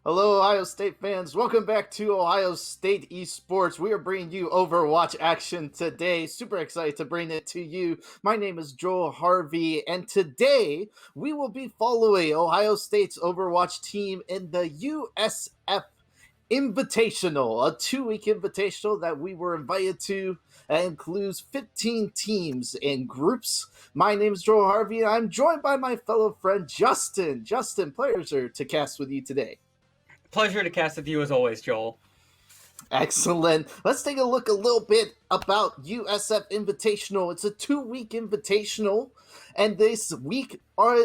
Hello, Ohio State fans. Welcome back to Ohio State Esports. We are bringing you Overwatch action today. Super excited to bring it to you. My name is Joel Harvey, and today we will be following Ohio State's Overwatch team in the USF Invitational, a 2-week invitational that we were invited to. That includes 15 teams in groups. My name is Joel Harvey, and I'm joined by my fellow friend Justin. Justin, pleasure to cast with you today. Pleasure to cast with you as always, Joel. Excellent. Let's take a look a little bit about USF Invitational. It's a 2-week invitational, and this week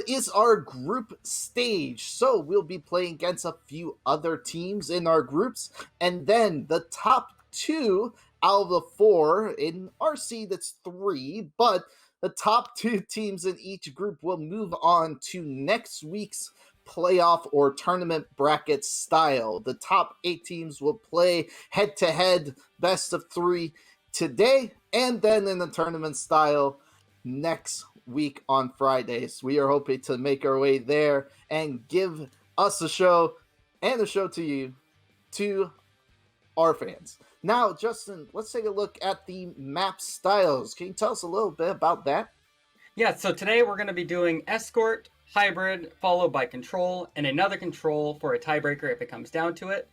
is our group stage. So we'll be playing against a few other teams in our groups, and then the top 2 out of the 4 in RC. That's 3, but the top 2 teams in each group will move on to next week's playoff or tournament bracket style. The top 8 teams will play head-to-head best of 3 today, and then in the tournament style next week on Fridays. We are hoping to make our way there and give us a show and a show to you, to our fans. Now, Justin, let's take a look at the map styles. Can you tell us a little bit about that? Yeah, so today we're going to be doing Escort, Hybrid, followed by Control, and another Control for a tiebreaker if it comes down to it.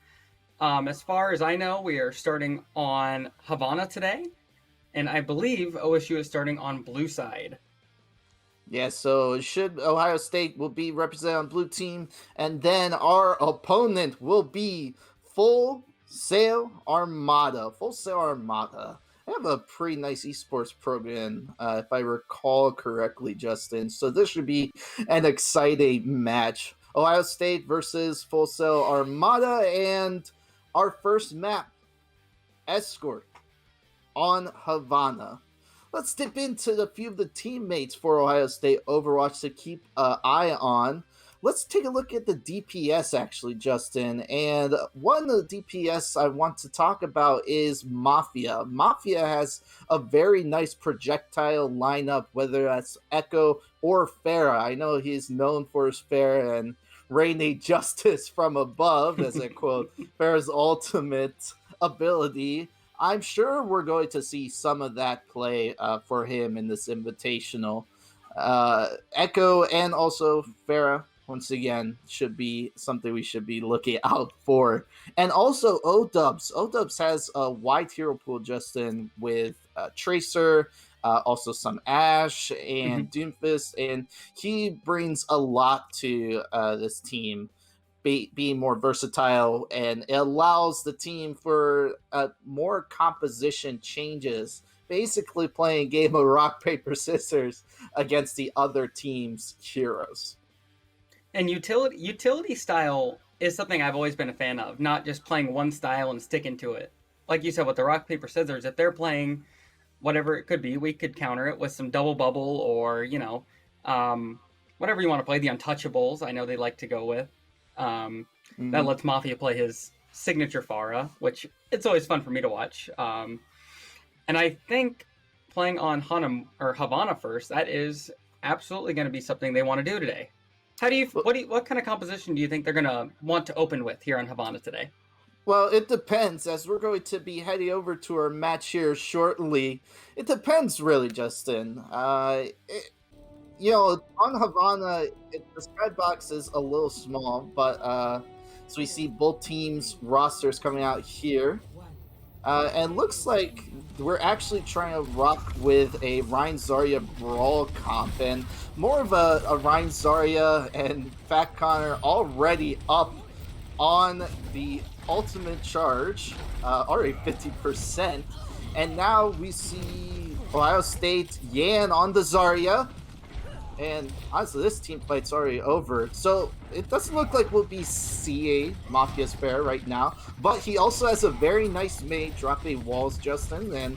As far as I know, we are starting on Havana today, and I believe OSU is starting on blue side. Yeah, so Ohio State will be represented on blue team, and then our opponent will be Full Sail Armada. Full Sail Armada. They have a pretty nice esports program, if I recall correctly, Justin. So this should be an exciting match. Ohio State versus Full Sail Armada, and our first map, Escort on Havana. Let's dip into a few of the teammates for Ohio State Overwatch to keep an eye on. Let's take a look at the DPS, actually, Justin. And one of the DPS I want to talk about is Mafia. Mafia has a very nice projectile lineup, whether that's Echo or Farah. I know he's known for his Farah and raining justice from above, as I quote, Farah's ultimate ability. I'm sure we're going to see some of that play for him in this invitational. Echo and also Farah, once again, should be something we should be looking out for. And also O-Dubs. O-Dubs has a wide hero pool, Justin, with Tracer, also some Ashe and Doomfist, and he brings a lot to this team, being more versatile, and it allows the team for more composition changes, basically playing a game of rock, paper, scissors against the other team's heroes. And utility style is something I've always been a fan of, not just playing one style and sticking to it. Like you said, with the rock, paper, scissors, if they're playing whatever it could be, we could counter it with some double bubble or, whatever you want to play. The Untouchables, I know they like to go with. That lets Mafia play his signature Pharah, which it's always fun for me to watch. And I think playing on Havana first, that is absolutely going to be something they want to do today. What kind of composition do you think they're going to want to open with here on Havana today? Well, it depends, as we're going to be heading over to our match here shortly. It depends, really, Justin. On Havana, the skybox is a little small, but so we see both teams' rosters coming out here. And looks like we're actually trying to rock with a Rein Zarya Brawl comp, and more of a Rein Zarya and Fat Connor already up on the ultimate charge, already 50%. And now we see Ohio State Yan on the Zarya. And honestly, this team fight's already over. So it doesn't look like we'll be CA Mafia's Fair right now. But he also has a very nice mate dropping walls, Justin. And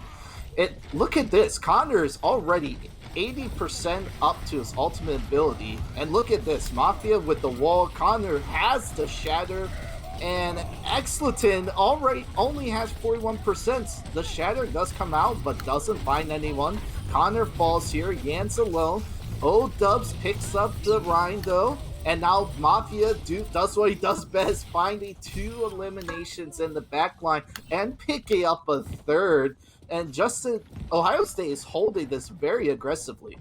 look at this. Connor is already 80% up to his ultimate ability. And look at this. Mafia with the wall. Connor has the shatter. And Exleton already only has 41%. The shatter does come out, but doesn't find anyone. Connor falls here. Yan's alone. O-Dubs picks up the Rein, though. And now Mafia does what he does best, finding 2 eliminations in the backline and picking up a third. And Justin, Ohio State is holding this very aggressively.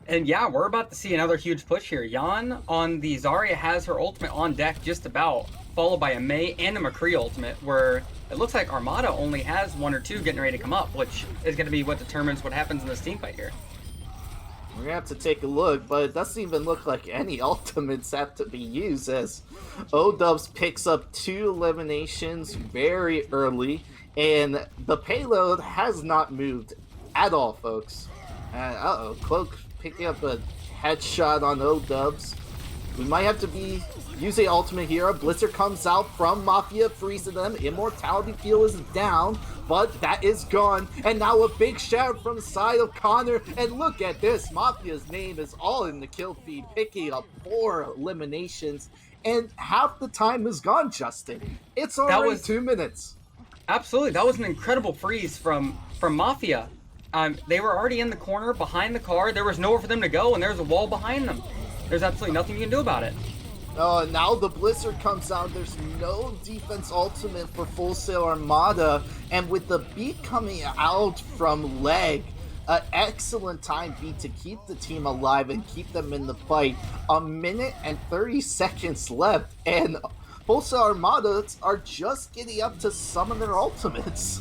And yeah, we're about to see another huge push here. Yan on the Zarya has her ultimate on deck just about, followed by a Mei and a McCree ultimate, where it looks like Armada only has 1 or 2 getting ready to come up, which is going to be what determines what happens in this team fight here. We're gonna have to take a look, but it doesn't even look like any ultimates have to be used, as O-Dubs picks up 2 eliminations very early, and the payload has not moved at all, folks. And Cloak picking up a headshot on O-Dubs. We might have to be using ultimate here. A Blizzard comes out from Mafia, freezing them. Immortality Field is down, but that is gone. And now a big shout from the side of Connor. And look at this. Mafia's name is all in the kill feed, picking up 4 eliminations. And half the time is gone, Justin. It's already 2 minutes. Absolutely. That was an incredible freeze from Mafia. They were already in the corner behind the car. There was nowhere for them to go, and there's a wall behind them. There's absolutely nothing you can do about it. Now the Blizzard comes out. There's no defense ultimate for Full Sail Armada. And with the beat coming out from Leg, an excellent time beat to keep the team alive and keep them in the fight. 1 minute and 30 seconds left. And Full Sail Armada are just getting up to some of their ultimates.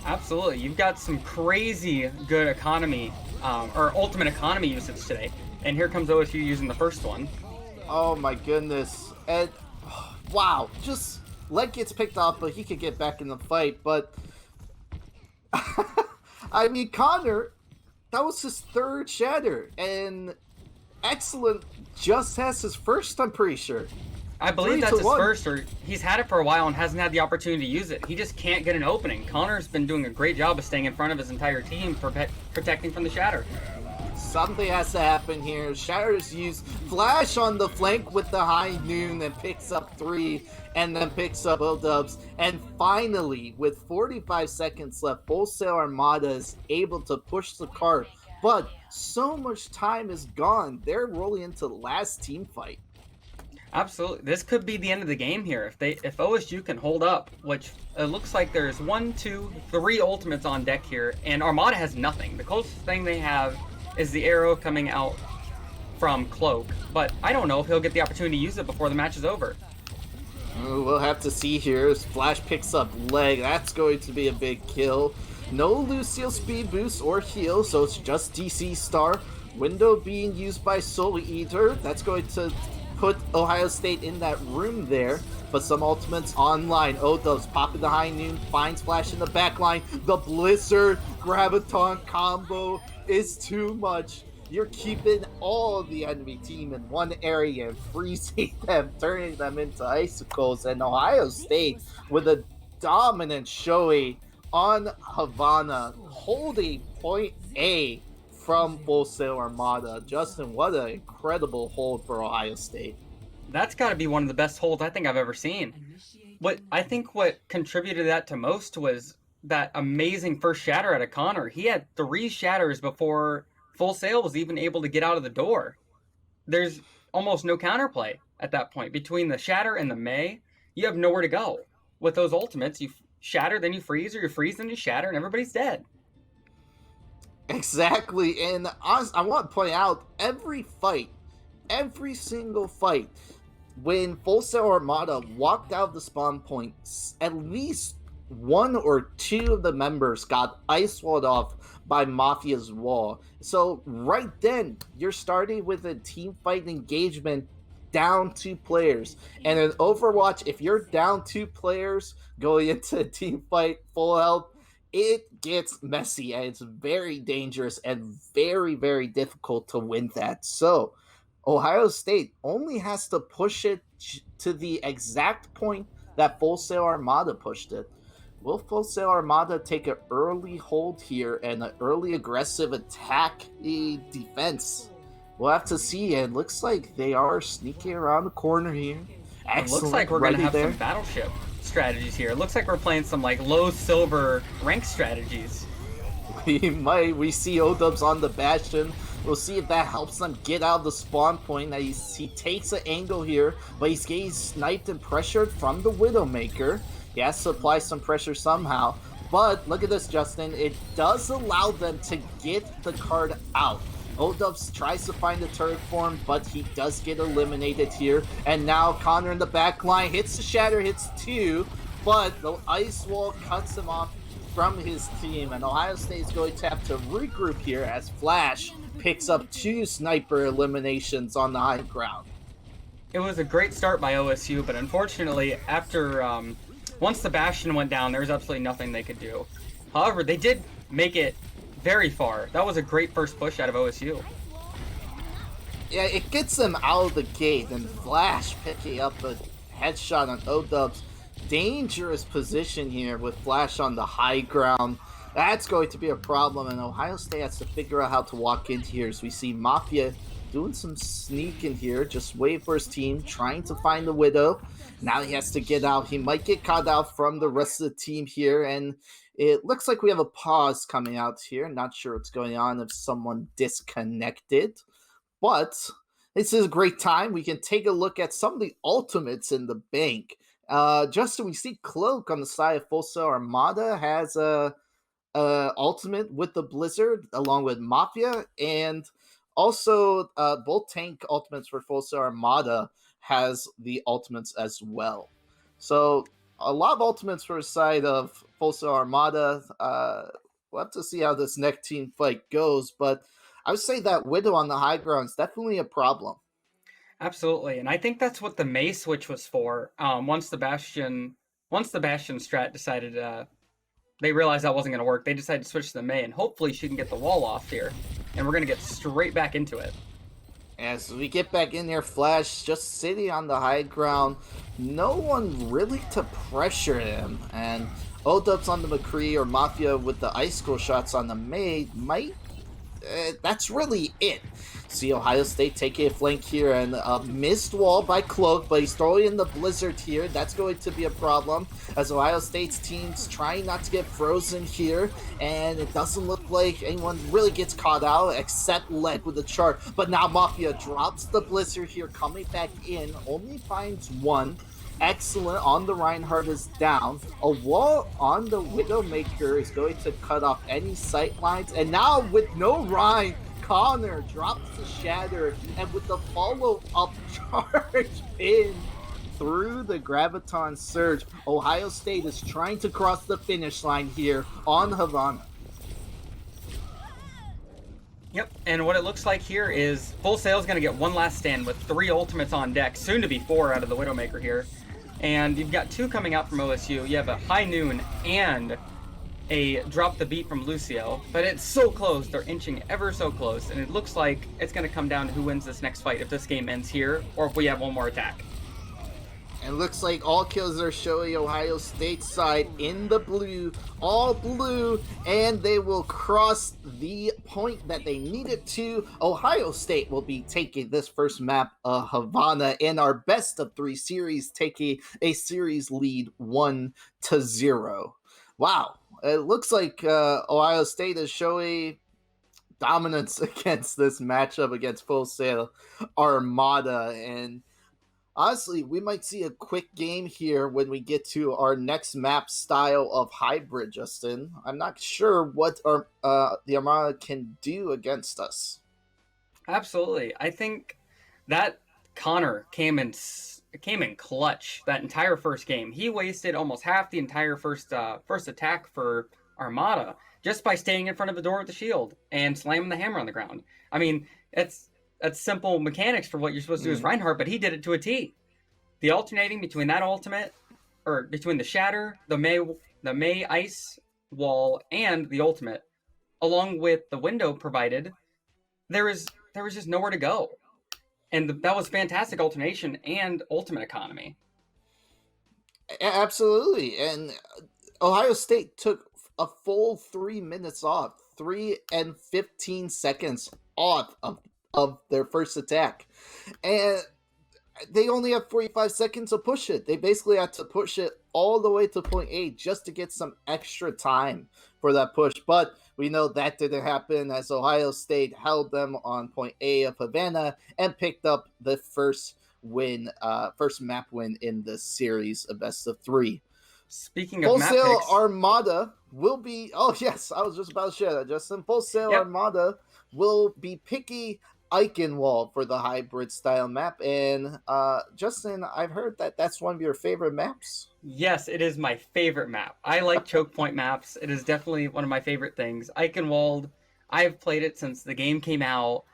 Absolutely. You've got some crazy good economy, or ultimate economy usage today. And here comes OSU using the first one. Oh my goodness. And wow, just Leg gets picked off, but he could get back in the fight. But I mean, Connor, that was his 3rd shatter, and Excellent just has his first, I'm pretty sure. I believe that's his first, or he's had it for a while and hasn't had the opportunity to use it. He just can't get an opening. Connor's been doing a great job of staying in front of his entire team, protecting from the shatter. Something has to happen here. Shatter's used Flash on the flank with the high noon and picks up 3 and then picks up O-Dubs. And finally, with 45 seconds left, Full Sail Armada is able to push the cart. But so much time is gone. They're rolling into the last team fight. Absolutely. This could be the end of the game here. If OSU can hold up, which it looks like there's 1, 2, 3 ultimates on deck here, and Armada has nothing. The closest thing they have is the arrow coming out from Cloak, but I don't know if he'll get the opportunity to use it before the match is over. We'll have to see here. Flash picks up Leg. That's going to be a big kill. No Lucille speed boost or heal, so it's just DC Star. Window being used by Soul Eater. That's going to put Ohio State in that room there. But some ultimates online. O-Dubs popping the high noon, finds Flash in the back line. The Blizzard Graviton combo is too much. You're keeping all the enemy team in one area and freezing them, turning them into icicles. And Ohio State with a dominant showing on Havana, holding point A from Full Sail Armada. Justin, what an incredible hold for Ohio State. That's got to be one of the best holds I think I've ever seen. What contributed that to most was that amazing first shatter out of Connor. He had 3 shatters before Full Sail was even able to get out of the door. There's almost no counterplay at that point. Between the shatter and the Mei, you have nowhere to go. With those ultimates, you shatter, then you freeze, or you freeze, then you shatter, and everybody's dead. Exactly, and I want to point out, every single fight, when Full Sail Armada walked out of the spawn point, at least 1 or 2 of the members got ice walled off by Mafia's wall. So right then, you're starting with a team fight engagement down 2 players. And in Overwatch, if you're down 2 players going into a team fight full health, it gets messy and it's very dangerous and very, very difficult to win that. So Ohio State only has to push it to the exact point that Full Sail Armada pushed it. Will Full Sail Armada take an early hold here and an early aggressive attack defense? We'll have to see. It looks like they are sneaking around the corner here. Excellent. It looks like we're going to have some battleship strategies here. It looks like we're playing some like low silver rank strategies. We see O-Dubs on the Bastion. We'll see if that helps them get out of the spawn point. He takes an angle here, but he's getting sniped and pressured from the Widowmaker. He has to apply some pressure somehow. But look at this, Justin. It does allow them to get the card out. Odubs tries to find the turret form, but he does get eliminated here. And now Connor in the back line hits the shatter, hits two, but the ice wall cuts him off from his team. And Ohio State is going to have to regroup here as Flash picks up two sniper eliminations on the high ground. It was a great start by OSU, but unfortunately, after once the Bastion went down, there was absolutely nothing they could do. However, they did make it very far. That was a great first push out of OSU. Yeah, it gets them out of the gate, and Flash picking up a headshot on Odubs. Dangerous position here with Flash on the high ground. That's going to be a problem, and Ohio State has to figure out how to walk in here. So we see Mafia doing some sneaking here, just waiting for his team, trying to find the Widow. Now he has to get out. He might get caught out from the rest of the team here, and it looks like we have a pause coming out here. Not sure what's going on, if someone disconnected. But this is a great time. We can take a look at some of the ultimates in the bank. Justin, we see Cloak on the side of Full Sail Armada has a ultimate with the Blizzard along with Mafia, and also both tank ultimates for Full Sail Armada has the ultimates as well. So a lot of ultimates for the side of Full Sail Armada. We'll have to see how this next team fight goes, but I would say that Widow on the high ground is definitely a problem. Absolutely, and I think that's what the May switch was for. Once the Bastion strat decided, they realized that wasn't going to work. They decided to switch to the May, and hopefully she can get the wall off here, and we're going to get straight back into it. As we get back in there, Flash just sitting on the high ground. No one really to pressure him. And Odubs on the McCree or Mafia with the icicle shots on the May might... that's really it. See Ohio State taking a flank here, and a missed wall by Cloak, but he's throwing in the Blizzard here. That's going to be a problem as Ohio State's team's trying not to get frozen here, and it doesn't look like anyone really gets caught out except Leg with the chart. But now Mafia drops the Blizzard here, coming back in, only finds one. Excellent on the Reinhardt is down. A wall on the Widowmaker is going to cut off any sight lines. And now with no Rhine, Connor drops the shatter. And with the follow-up charge in through the Graviton Surge, Ohio State is trying to cross the finish line here on Havana. Yep, and what it looks like here is Full Sail's going to get one last stand with 3 ultimates on deck, soon to be 4 out of the Widowmaker here. And you've got 2 coming out from OSU. You have a High Noon and a Drop the Beat from Lucio. But it's so close. They're inching ever so close. And it looks like it's going to come down to who wins this next fight, if this game ends here or if we have one more attack. And looks like all kills are showing Ohio State side in the blue, all blue, and they will cross the point that they needed to. Ohio State will be taking this first map of Havana in our best of 3 series, taking a series lead 1-0. Wow, it looks like Ohio State is showing dominance against this matchup against Full Sail Armada, and honestly, we might see a quick game here when we get to our next map style of hybrid, Justin. I'm not sure what the Armada can do against us. Absolutely. I think that Connor came in clutch that entire first game. He wasted almost half the entire first attack for Armada just by staying in front of the door with the shield and slamming the hammer on the ground. I mean, that's simple mechanics for what you're supposed to do as Reinhardt, but he did it to a T. The alternating between that ultimate, or between the shatter, the May ice wall, and the ultimate, along with the window provided, there was just nowhere to go. And that was fantastic alternation and ultimate economy. Absolutely. And Ohio State took a full 3 minutes off, 3 and 15 seconds off of their first attack. And they only have 45 seconds to push it. They basically had to push it all the way to point A just to get some extra time for that push. But we know that didn't happen as Ohio State held them on point A of Havana and picked up the first first map win in the series of best of 3. Speaking of Full map Sail picks, Armada will be. Oh yes, I was just about to share that, Justin. Full Sail yep. Armada will be picky Eichenwald for the hybrid style map. And Justin, I've heard that that's one of your favorite maps. Yes, it is my favorite map. I like choke point maps. It is definitely one of my favorite things. Eichenwald, I've played it since the game came out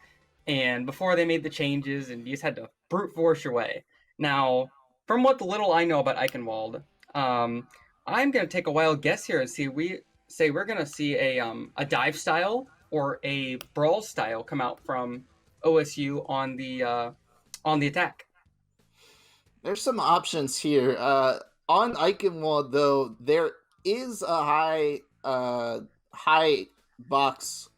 and before they made the changes, and you just had to brute force your way. Now, from what the little I know about Eichenwald, I'm gonna take a wild guess here and see we're gonna see a dive style or a brawl style come out from OSU on the attack. There's some options here. On Eichenwald, though, there is a high box,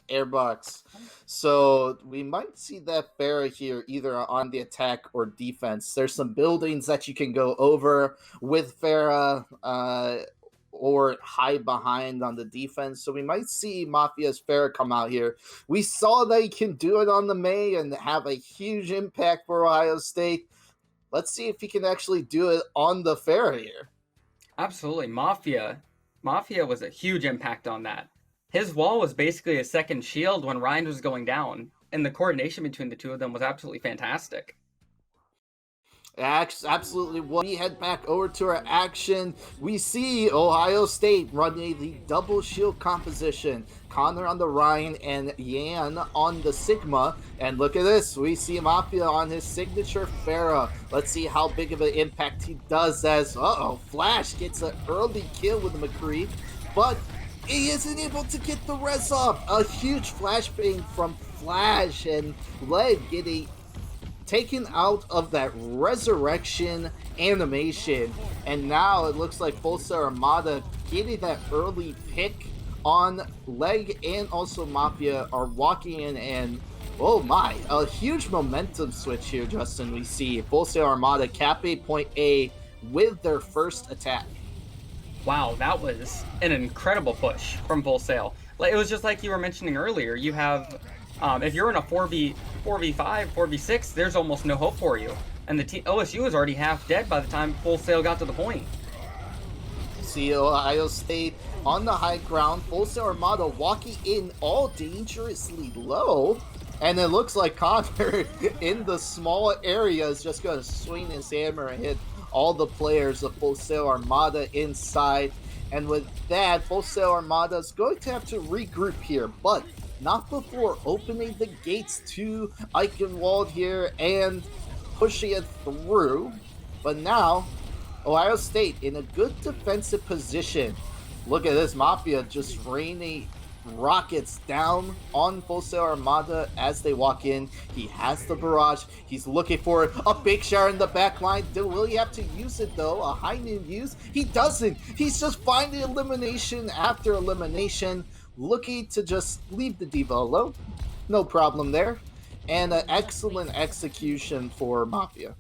air box. So we might see that Farah here either on the attack or defense. There's some buildings that you can go over with Farah, or hide behind on the defense. So we might see Mafia's Farah come out here. We saw that he can do it on the May and have a huge impact for Ohio State. Let's see if he can actually do it on the Farah here. Absolutely. Mafia was a huge impact on that. His wall was basically a second shield when Ryan was going down, and the coordination between the two of them was absolutely fantastic. Absolutely. We head back over to our action. We see Ohio State running the double shield composition. Connor on the Ryan and Yan on the Sigma. And look at this. We see Mafia on his signature Farah. Let's see how big of an impact he does as, Flash gets an early kill with the McCree. But he isn't able to get the res off. A huge flashbang from Flash and Leg getting taken out of that resurrection animation, and now it looks like Full Sail Armada getting that early pick on Leg, and also Mafia are walking in, and oh my, a huge momentum switch here, Justin. We see Full Sail Armada capping point A with their first attack. Wow, that was an incredible push from Full Sail. It was just like you were mentioning earlier. You have if you're in a 4v5, 4v6, there's almost no hope for you. And the OSU was already half dead by the time Full Sail got to the point. See Ohio State on the high ground. Full Sail Armada walking in all dangerously low. And it looks like Connor in the small area is just going to swing his hammer and hit all the players of Full Sail Armada inside. And with that, Full Sail Armada is going to have to regroup here. But not before opening the gates to Eichenwald here and pushing it through. But now, Ohio State in a good defensive position. Look at this, Mafia just raining rockets down on Full Sail Armada as they walk in. He has the barrage. He's looking for a big shot in the back line. Will he have to use it though? A high noon use? He doesn't. He's just finding elimination after elimination, looking to just leave the D.Va alone. No problem there. And an excellent execution for Mafia.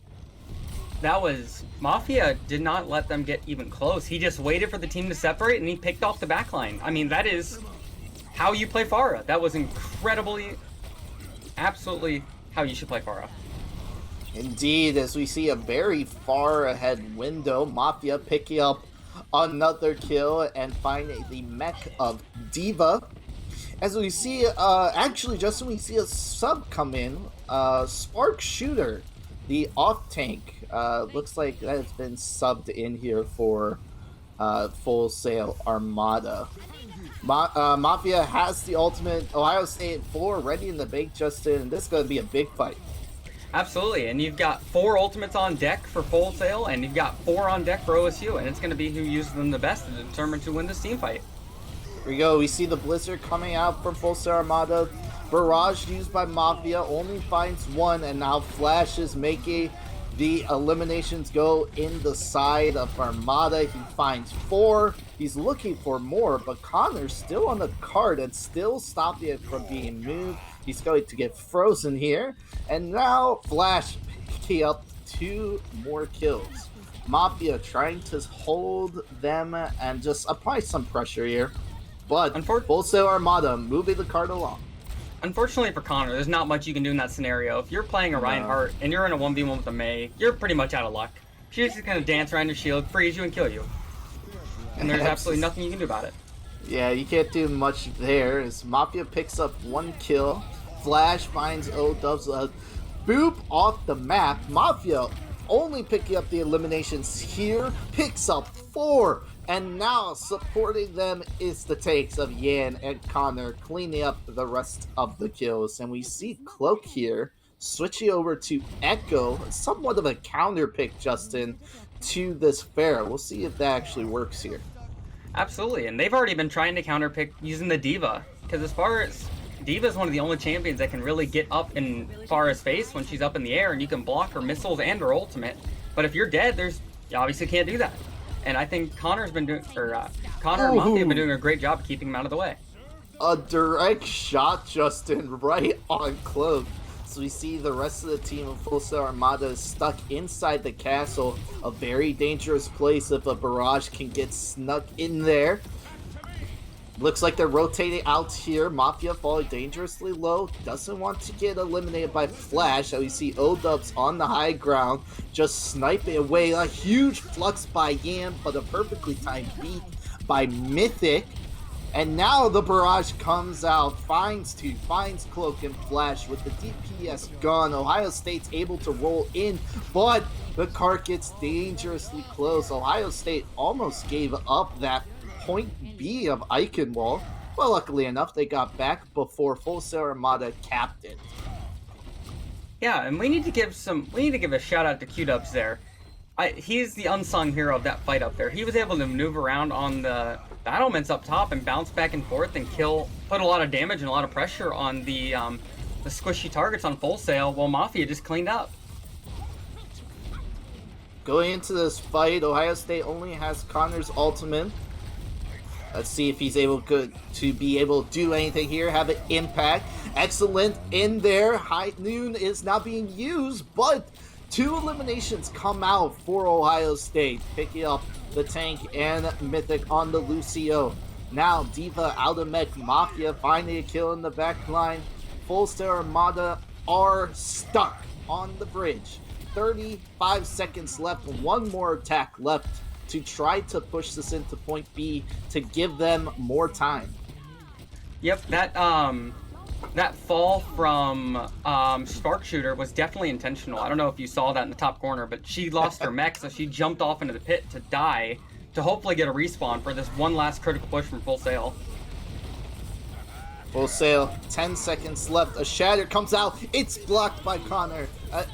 Mafia did not let them get even close. He just waited for the team to separate and he picked off the backline. I mean, that is how you play Pharah. That was absolutely how you should play Pharah. Indeed, as we see a very far ahead window, Mafia picking up another kill and finding the mech of D.Va. As we see, actually, Justin, we see a sub come in. Spark Shooter, the off tank, looks like that has been subbed in here for Full Sail Armada. Mafia has the ultimate. Ohio State 4 ready in the bank, Justin. This is going to be a big fight. Absolutely, and you've got 4 ultimates on deck for Full Sail, and you've got 4 on deck for OSU, and it's going to be who uses them the best to determine to win this team fight. Here we go. We see the Blizzard coming out from Full Sail Armada. Barrage used by Mafia only finds 1, and now Flash is making the eliminations go in the side of Armada. He finds 4. He's looking for more, but Connor's still on the card and still stopping it from being moved. He's going to get frozen here. And now Flash picking up 2 more kills. Mafia trying to hold them and just apply some pressure here. But Full Sail Armada moving the card along. Unfortunately for Connor, there's not much you can do in that scenario. If you're playing a Reinhardt and you're in a 1v1 with a Mei, you're pretty much out of luck. She's just going to dance around your shield, freeze you, and kill you. And there's absolutely nothing you can do about it. Yeah, you can't do much there as Mafia picks up 1 kill. Flash finds O-Dubs a boop off the map. Mafia only picking up the eliminations here, picks up 4. And now supporting them is the takes of Yan and Connor, cleaning up the rest of the kills. And we see Cloak here switching over to Echo, somewhat of a counter pick, Justin, to this Pharah. We'll see if that actually works here. Absolutely, and they've already been trying to counter pick using the D.Va, because as far as D.Va is one of the only champions that can really get up in Pharah's face when she's up in the air, and you can block her missiles and her ultimate. But if you're dead, you obviously can't do that. And I think Connor's been doing, Connor and Mafia have been doing a great job keeping him out of the way. A direct shot, Justin, right on Cloak. So we see the rest of the team of Full Sail Armada is stuck inside the castle. A very dangerous place if a barrage can get snuck in there. Looks like they're rotating out here. Mafia falling dangerously low. Doesn't want to get eliminated by Flash. So we see O-Dubs on the high ground, just sniping away. A huge flux by Yan, but a perfectly timed beat by Mythic. And now the barrage comes out, finds Cloak and Flash with the DPS gone. Ohio State's able to roll in, but the cart gets dangerously close. Ohio State almost gave up that point B of Eichenwald. Well, luckily enough, they got back before Full Sail Armada capped it. Yeah, and we need to give a shout out to Q-Dubs there. He's the unsung hero of that fight up there. He was able to maneuver around on the battlements up top and bounce back and forth and put a lot of damage and a lot of pressure on the squishy targets on Full Sail, while Mafia just cleaned up. Going into this fight, Ohio State only has Connor's ultimate. Let's see if he's able to be able to do anything here, have an impact. Excellent in there. High Noon is not being used, but 2 eliminations come out for Ohio State, picking up the tank and Mythic on the Lucio. Now D.Va out of mech, Mafia finding a kill in the back line. Full Sail Armada are stuck on the bridge. 35 seconds left, 1 more attack left to try to push this into point B to give them more time. Yep, that fall from Spark Shooter was definitely intentional. I don't know if you saw that in the top corner, but she lost her mech, so she jumped off into the pit to die to hopefully get a respawn for this one last critical push from Full Sail. Full Sail, 10 seconds left. A shatter comes out. It's blocked by Connor.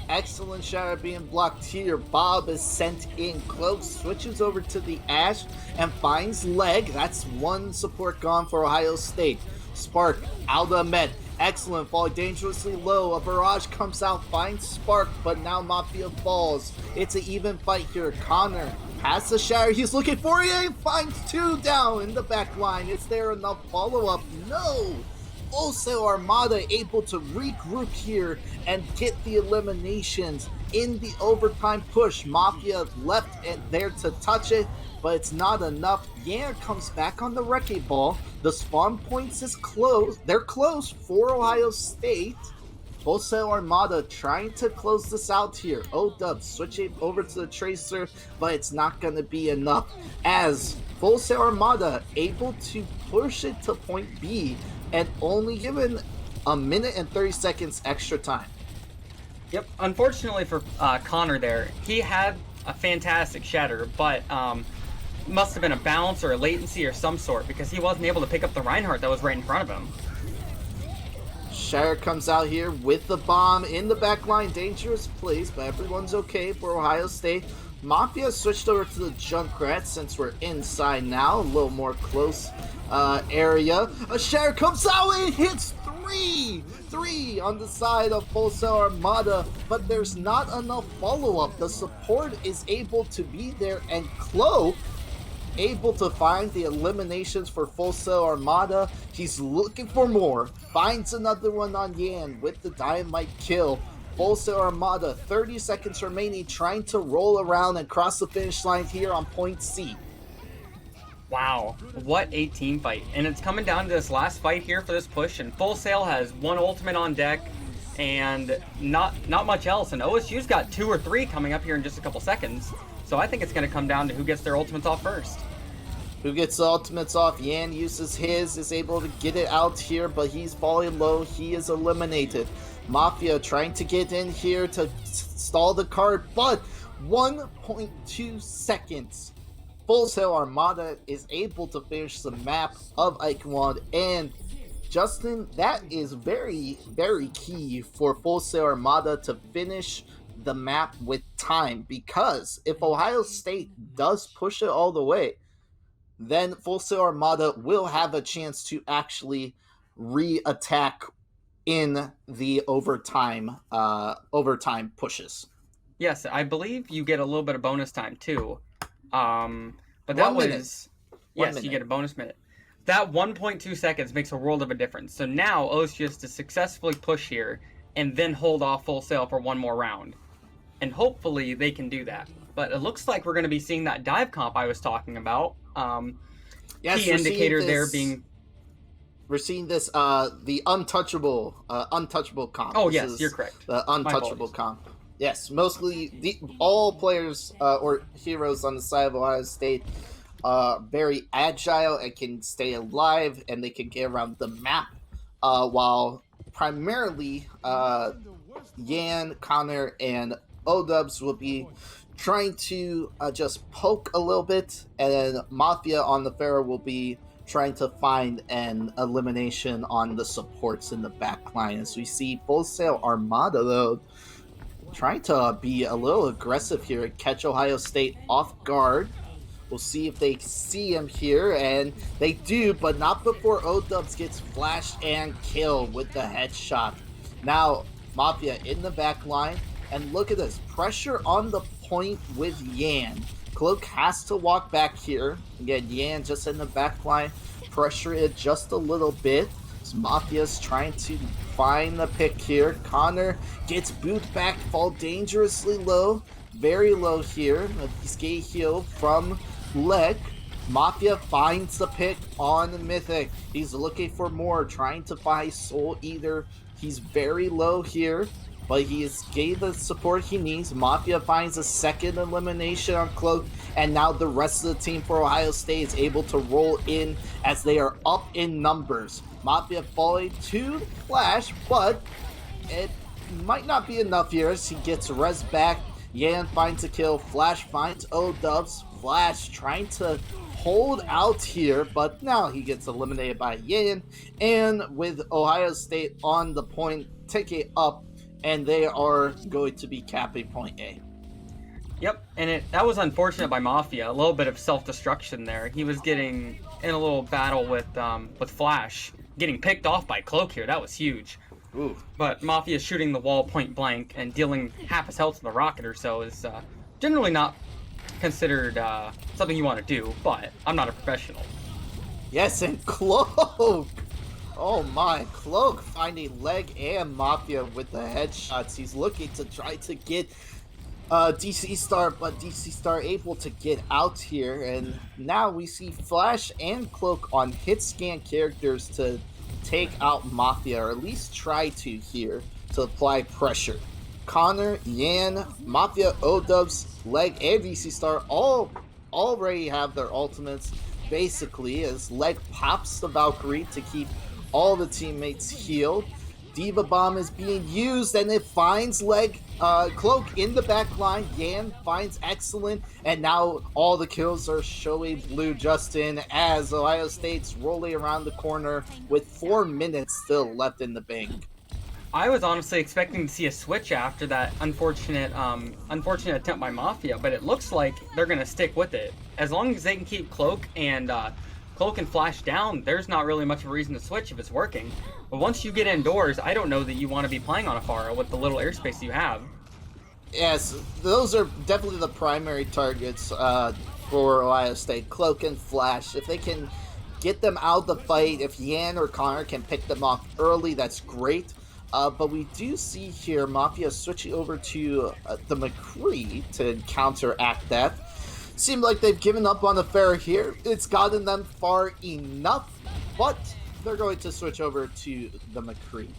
Excellent shatter being blocked here. Bob is sent in. Cloak switches over to the Ash and finds Leg. That's 1 support gone for Ohio State. Spark, out of med. Excellent, falling dangerously low. A barrage comes out, finds Spark, but now Mafia falls. It's an even fight here. Connor has the shatter he's looking for. He finds 2 down in the back line. Is there enough follow-up? No! Full Sail Armada able to regroup here and get the eliminations in the overtime push. Mafia left it there to touch it, but it's not enough. Yan comes back on the wrecking ball. The spawn points is close. They're close for Ohio State. Full Sail Armada trying to close this out here. O-Dub switching over to the Tracer, but it's not going to be enough. As Full Sail Armada able to push it to point B and only given 1 minute and 30 seconds extra time. Yep, unfortunately for Connor there, he had a fantastic shatter, but must have been a bounce or a latency or some sort, because he wasn't able to pick up the Reinhardt that was right in front of him. Shatter comes out here with the bomb in the back line. Dangerous place, but everyone's okay for Ohio State. Mafia switched over to the Junkrat since we're inside now. A little more close area. A Shatter comes out and hits 3 on the side of Full Sail Armada, but there's not enough follow-up. The support is able to be there, and Cloak able to find the eliminations for Full Sail Armada. He's looking for more. Finds another one on Yan with the dynamite kill. Full Sail Armada, 30 seconds remaining, trying to roll around and cross the finish line here on point C. Wow, what a team fight. And it's coming down to this last fight here for this push, and Full Sail has one ultimate on deck and not much else. And OSU's got 2 or 3 coming up here in just a couple seconds. So I think it's going to come down to who gets their ultimates off first. Who gets the ultimates off? Yan uses his, is able to get it out here, but he's falling low. He is eliminated. Mafia trying to get in here to stall the card, but 1.2 seconds. Full Sail Armada is able to finish the map of Eichenwald, and Justin, that is very, very key for Full Sail Armada to finish the map with time, because if Ohio State does push it all the way, then Full Sail Armada will have a chance to actually re-attack in the overtime pushes. Yes, I believe you get a little bit of bonus time too. But that was yes, you get a bonus minute. That 1.2 seconds makes a world of a difference. So now OSU has to successfully push here and then hold off Full Sail for one more round. And hopefully they can do that. But it looks like we're going to be seeing that dive comp I was talking about. Yes, key indicator there being... We're seeing this, the untouchable comp. Oh, yes, you're correct. The untouchable comp. Yes, mostly all players or heroes on the side of Ohio State are very agile and can stay alive, and they can get around the map, while primarily Yan, Connor, and O-Dubs will be trying to just poke a little bit, and then Mafia on the Pharaoh will be trying to find an elimination on the supports in the back line. As we see Full Sail Armada, though, trying to be a little aggressive here and catch Ohio State off guard. We'll see if they see him here, and they do, but not before O-Dubs gets flashed and killed with the headshot. Now, Mafia in the back line, and look at this. Pressure on the point with Yan. Cloak has to walk back here. Again, Yan just in the back line. Pressure it just a little bit. So Mafia's trying to find the pick here. Connor gets booted back, fall dangerously low. Very low here. He's getting healed from Leg. Mafia finds the pick on Mythic. He's looking for more, trying to find Soul Eater. He's very low here, but he is getting the support he needs. Mafia finds a second elimination on Cloak, and now the rest of the team for Ohio State is able to roll in as they are up in numbers. Mafia falling to Flash, but it might not be enough here as he gets res back. Yan finds a kill. Flash finds O-Dubs. Flash trying to hold out here, but now he gets eliminated by Yan. And with Ohio State on the point, ticket up, and they are going to be capping point A. Yep, and that was unfortunate by Mafia. A little bit of self-destruction there. He was getting in a little battle with Flash, getting picked off by Cloak here. That was huge. Ooh. But Mafia shooting the wall point blank and dealing half his health to the rocket or so is generally not considered something you want to do, but I'm not a professional. Yes, and Cloak! Oh my, Cloak finding Leg and Mafia with the headshots. He's looking to try to get DC Star, but DC Star able to get out here, and now we see Flash and Cloak on hit scan characters to take out Mafia, or at least try to here to apply pressure. Connor, Yan, Mafia, O-Dubs, Leg, and DC Star all already have their ultimates, basically, as Leg pops the Valkyrie to keep all the teammates healed. Diva Bomb is being used, and it finds Cloak in the back line. Yan finds Excellent, and now all the kills are showing blue, Justin, as Ohio State's rolling around the corner with 4 minutes still left in the bank. I was honestly expecting to see a switch after that unfortunate attempt by Mafia, but it looks like they're going to stick with it. As long as they can keep Cloak and Flash down, there's not really much of a reason to switch if it's working. But once you get indoors, I don't know that you want to be playing on Afara with the little airspace you have. Yes, those are definitely the primary targets for Ohio State, Cloak and Flash. If they can get them out of the fight, if Yan or Connor can pick them off early, that's great. But we do see here Mafia switching over to the McCree to counteract that. Seem like they've given up on the fair here. It's gotten them far enough, but they're going to switch over to the McCree.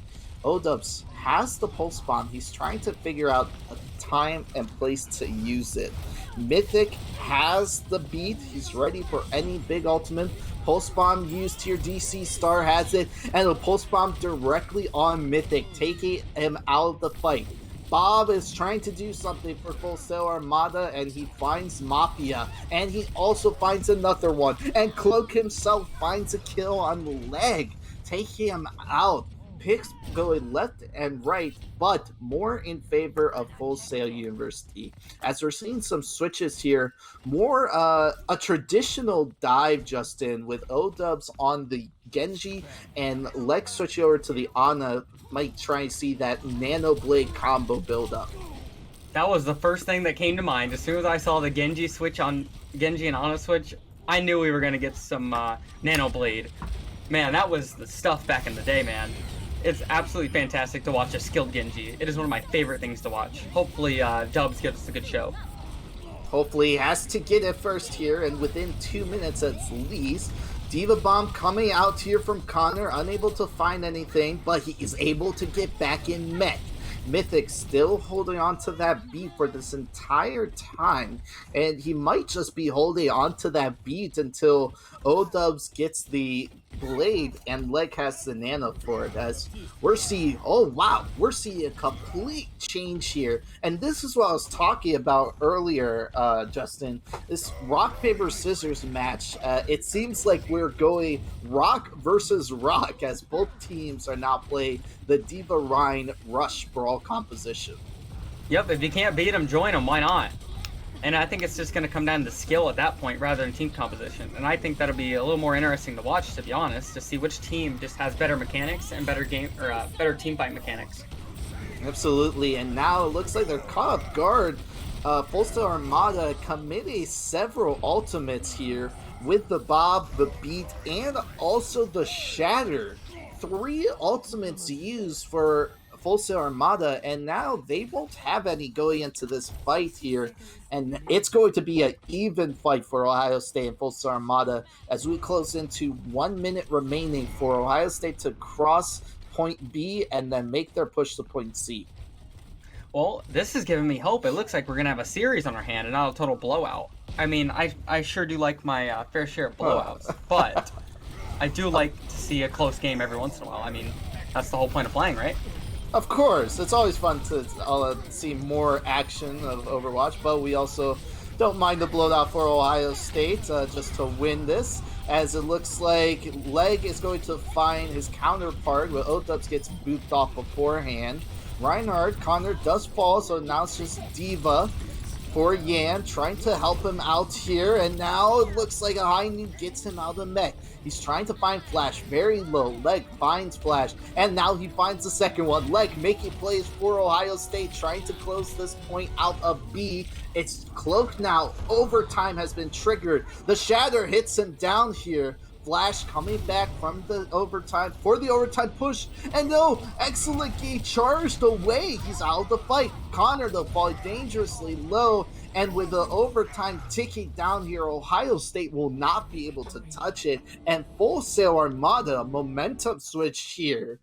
Odubs has the pulse bomb. He's trying to figure out a time and place to use it. Mythic has the beat. He's ready for any big ultimate. Pulse bomb used here. DC Star has it, and a pulse bomb directly on Mythic, taking him out of the fight. Bob is trying to do something for Full Sail Armada, and he finds Mafia, and he also finds another one, and Cloak himself finds a kill on Leg, taking him out. Picks going left and right, but more in favor of Full Sail University. As we're seeing some switches here, more a traditional dive, Justin, with O-Dubs on the Genji and Lex switching over to the Ana. Might try and see that Nano Blade combo build up. That was the first thing that came to mind. As soon as I saw the Genji and Ana switch, I knew we were going to get some Nano Blade. Man, that was the stuff back in the day, man. It's absolutely fantastic to watch a skilled Genji. It is one of my favorite things to watch. Hopefully, Dubs gives us a good show. Hopefully he has to get it first here, and within 2 minutes at least. Diva Bomb coming out here from Connor, unable to find anything, but he is able to get back in mech. Mythic still holding on to that beat for this entire time, and he might just be holding on to that beat until O-Dubs gets the blade and Leg has the nano for it. As we're seeing a complete change here, and this is what I was talking about earlier, Justin. This rock paper scissors match, it seems like we're going rock versus rock, as both teams are now playing the Diva Rhine Rush Brawl composition. Yep, if you can't beat them, join them. Why not? And I think it's just going to come down to skill at that point rather than team composition. And I think that'll be a little more interesting to watch, to be honest, to see which team just has better mechanics and better team fight mechanics. Absolutely, and now it looks like they're caught off guard. Full Sail Armada committed several ultimates here with the Bob, the Beat, and also the Shatter. 3 ultimates used for Full Sail Armada, and now they won't have any going into this fight here, and it's going to be an even fight for Ohio State and Full Sail Armada as we close into 1 minute remaining for Ohio State to cross point B and then make their push to point C. Well, this is giving me hope. It looks like we're going to have a series on our hand and not a total blowout. I mean, I sure do like my fair share of blowouts, but I do like to see a close game every once in a while. I mean, that's the whole point of playing, right? Of course, it's always fun to see more action of Overwatch, but we also don't mind the blowout for Ohio State just to win this, as it looks like Leg is going to find his counterpart, where O-Dubs gets booped off beforehand. Reinhardt, Connor does fall, so now it's just Diva for Yan, trying to help him out here, and now it looks like a high noon gets him out of the mech. He's trying to find Flash, very low. Leg finds Flash, and now he finds the second one. Leg making plays for Ohio State, trying to close this point out of B. It's Cloak now. Overtime has been triggered. The Shatter hits him down here. Flash coming back from the overtime for the overtime push, and no, excellent game charged away. He's out of the fight. Connor though falling dangerously low, and with the overtime ticking down here, Ohio State will not be able to touch it. And Full Sail Armada, momentum switch here.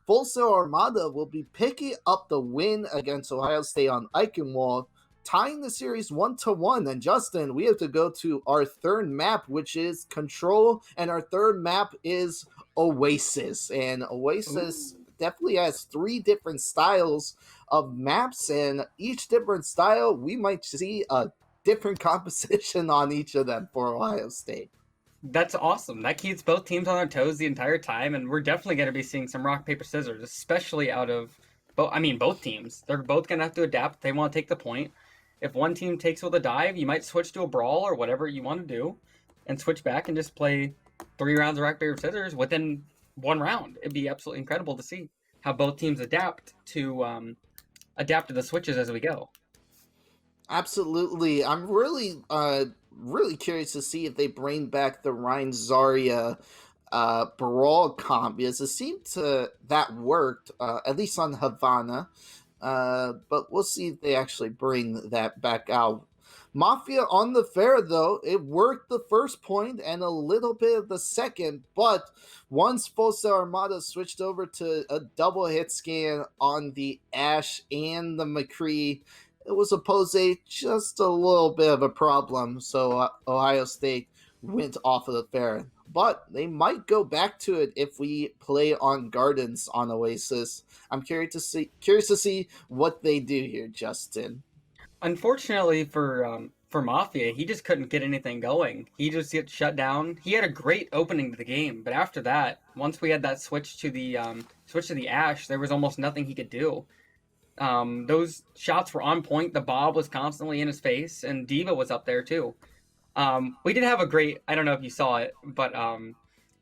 Full Sail Armada will be picking up the win against Ohio State on Eichenwald, tying the series 1-1. And Justin, we have to go to our third map, which is Control, and our third map is Oasis. And Oasis definitely has 3 different styles of maps, and each different style, we might see a different composition on each of them for Ohio State. That's awesome. That keeps both teams on their toes the entire time, and we're definitely going to be seeing some rock, paper, scissors, especially out of both teams. They're both going to have to adapt if they want to take the point. If one team takes with a dive, you might switch to a brawl or whatever you want to do and switch back and just play 3 rounds of rock, paper, scissors within 1 round. It'd be absolutely incredible to see how both teams adapt to the switches as we go. Absolutely. I'm really curious to see if they bring back the Rhine Zarya brawl comp because it seemed to that worked at least on Havana. But we'll see if they actually bring that back out. Mafia on the fair, though, it worked the first point and a little bit of the second, but once Full Sail Armada switched over to a double hit scan on the Ash and the McCree, it was a pose just a little bit of a problem, so Ohio State went off of the fair. But they might go back to it if we play on Gardens on Oasis. I'm curious to see what they do here, Justin. Unfortunately for Mafia, he just couldn't get anything going. He just gets shut down. He had a great opening to the game, but after that, once we had that switch to the Ash, there was almost nothing he could do. Those shots were on point. The Bob was constantly in his face, and Diva was up there too. We did have a great. I don't know if you saw it, but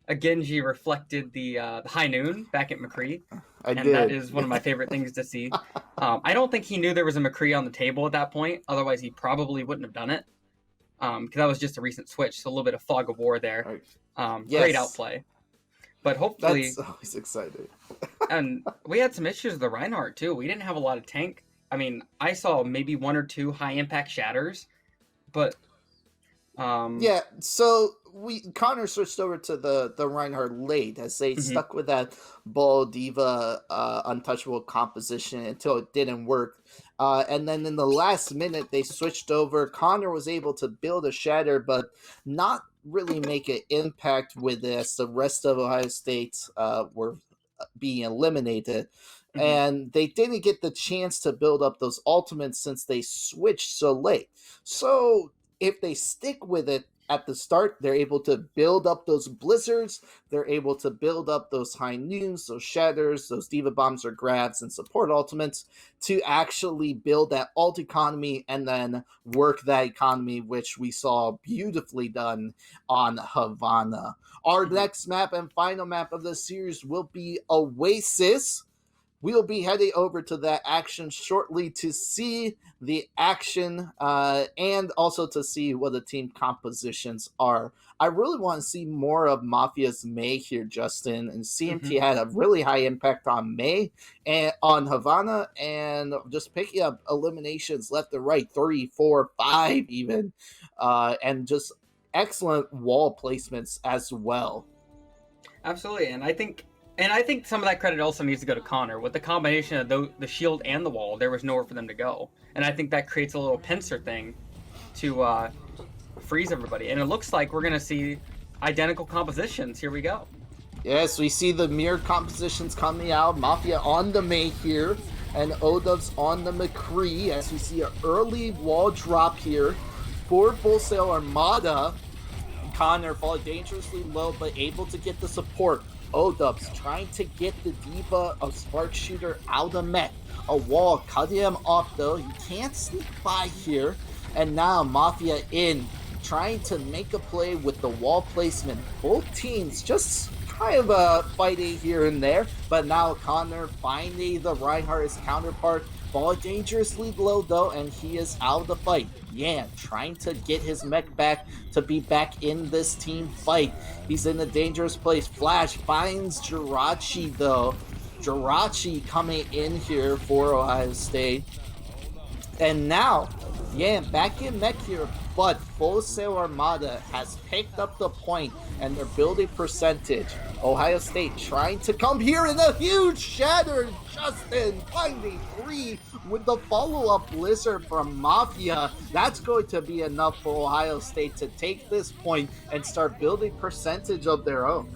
a Genji reflected the high noon back at McCree. That is one of my favorite things to see. I don't think he knew there was a McCree on the table at that point. Otherwise, he probably wouldn't have done it. Because that was just a recent switch, so a little bit of fog of war there. Yes. Great outplay. But hopefully... That's always exciting. And we had some issues with the Reinhardt, too. We didn't have a lot of tank. I mean, I saw maybe 1 or 2 high-impact shatters, but... Yeah, so Connor switched over to the Reinhardt late as they stuck with that Ball Diva untouchable composition until it didn't work. And then in the last minute, they switched over. Connor was able to build a shatter, but not really make an impact with it as the rest of Ohio State were being eliminated. And they didn't get the chance to build up those ultimates since they switched so late. So if they stick with it at the start, they're able to build up those blizzards, they're able to build up those high noons, those shatters, those diva bombs or grabs and support ultimates to actually build that ult economy and then work that economy, which we saw beautifully done on Havana. Our next map and final map of the series will be Oasis. We'll be heading over to that action shortly to see the action and also to see what the team compositions are. I really want to see more of Mafia's Mei here, Justin, and CMT had a really high impact on Mei and on Havana and just picking up eliminations left and right, 3, 4, 5 even, and just excellent wall placements as well. Absolutely, and I think some of that credit also needs to go to Connor. With the combination of the shield and the wall, there was nowhere for them to go. And I think that creates a little pincer thing to freeze everybody. And it looks like we're going to see identical compositions. Here we go. Yes, we see the mirror compositions coming out. Mafia on the Mei here, and Odub's on the McCree, as we see an early wall drop here for Full Sail Armada. Connor falling dangerously low, but able to get the support. Odubs trying to get the Diva of Spark Shooter out of mech. A wall cutting him off though. He can't sneak by here. And now Mafia in, trying to make a play with the wall placement. Both teams just kind of fighting here and there. But now Connor finding the Reinhardt his counterpart. Fall dangerously low though, and he is out of the fight. Yeah, trying to get his mech back to be back in this team fight. He's in a dangerous place. Flash finds Jirachi though. Jirachi coming in here for Ohio State. And now, yeah, back in mech here, but Full Sail Armada has picked up the point and their building percentage. Ohio State trying to come here in a huge shatter. Justin finding 3 with the follow-up blizzard from Mafia. That's going to be enough for Ohio State to take this point and start building percentage of their own.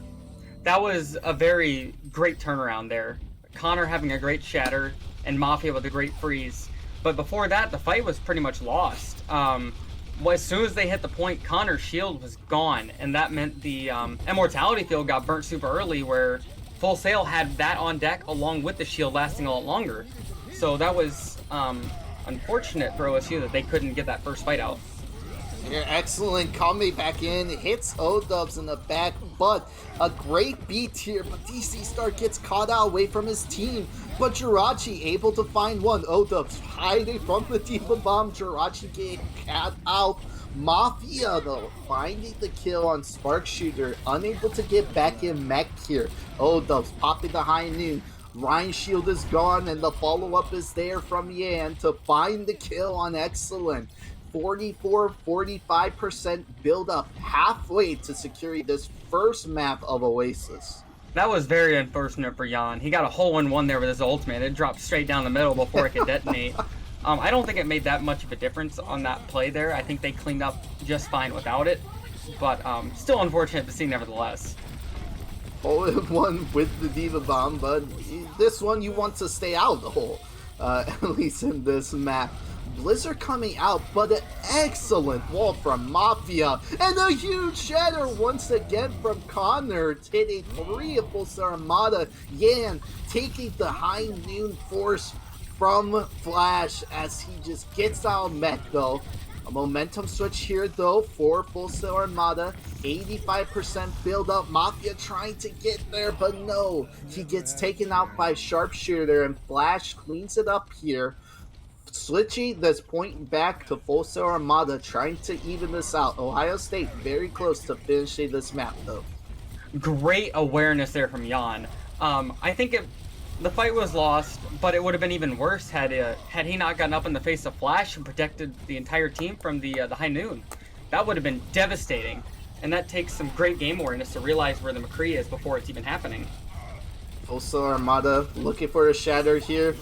That was a very great turnaround there. Connor having a great shatter and Mafia with a great freeze. But before that, the fight was pretty much lost. As soon as they hit the point, Connor's shield was gone, and that meant the Immortality field got burnt super early, where Full Sail had that on deck along with the shield lasting a lot longer. So that was unfortunate for OSU that they couldn't get that first fight out. Yeah, excellent coming back in, hits O-Dubs in the back, but a great beat here, but DC Star gets caught out away from his team, but Jirachi able to find one. O-Dubs hiding from the Diva Bomb, Jirachi getting caught out Mafia, though, finding the kill on Spark Shooter, unable to get back in mech here. Dubs popping the high noon. Ryan Shield is gone, and the follow-up is there from Yan to find the kill on Excellent. 44-45% build up halfway to securing this first map of Oasis. That was very unfortunate for Jan. He got a hole-in-one there with his ultimate. It dropped straight down the middle before it could detonate. I don't think it made that much of a difference on that play there. I think they cleaned up just fine without it. But still unfortunate to see nevertheless. Hole-in-one with the Diva Bomb, but this one you want to stay out of the hole, at least in this map. Blizzard coming out, but an excellent wall from Mafia, and a huge shatter once again from Connor, hitting 3 of Full Armada. Yan taking the high noon force from Flash as he just gets out of mech though. A momentum switch here though for Full Armada. 85% build up. Mafia trying to get there, but no. He gets taken out by Sharpshooter, and Flash cleans it up here. Switching this point back to Full Armada, trying to even this out. Ohio State very close to finishing this map though. Great awareness there from Jan. I think the fight was lost, but it would have been even worse had he not gotten up in the face of Flash and protected the entire team from the high noon. That would have been devastating, and that takes some great game awareness to realize where the McCree is before it's even happening. Full Armada looking for a shatter here.